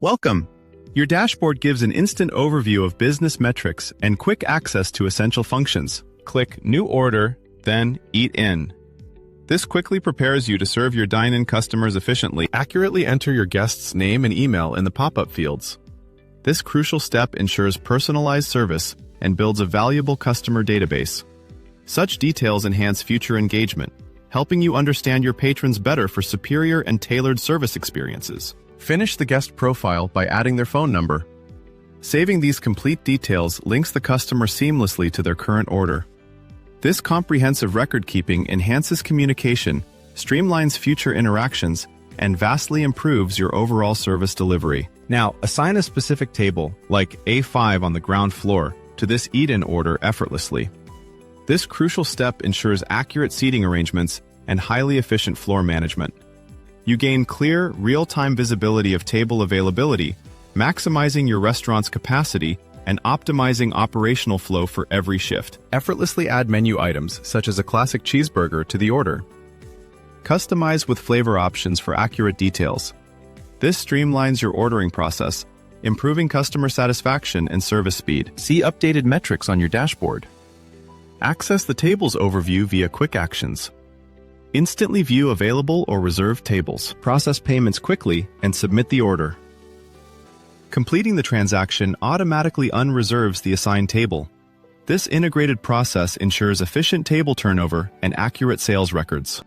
Welcome! Your dashboard gives an instant overview of business metrics and quick access to essential functions. Click New Order, then Eat In. This quickly prepares you to serve your dine-in customers efficiently. Accurately enter your guest's name and email in the pop-up fields. This crucial step ensures personalized service and builds a valuable customer database. Such details enhance future engagement, helping you understand your patrons better for superior and tailored service experiences. Finish the guest profile by adding their phone number. Saving these complete details links the customer seamlessly to their current order. This comprehensive record-keeping enhances communication, streamlines future interactions, and vastly improves your overall service delivery. Now, assign a specific table, like A5 on the ground floor, to this eat-in order effortlessly. This crucial step ensures accurate seating arrangements and highly efficient floor management. You gain clear, real-time visibility of table availability, maximizing your restaurant's capacity and optimizing operational flow for every shift. Effortlessly add menu items, such as a classic cheeseburger, to the order. Customize with flavor options for accurate details. This streamlines your ordering process, improving customer satisfaction and service speed. See updated metrics on your dashboard. Access the tables overview via quick actions. Instantly view available or reserved tables. Process payments quickly and submit the order. Completing the transaction automatically unreserves the assigned table. This integrated process ensures efficient table turnover and accurate sales records.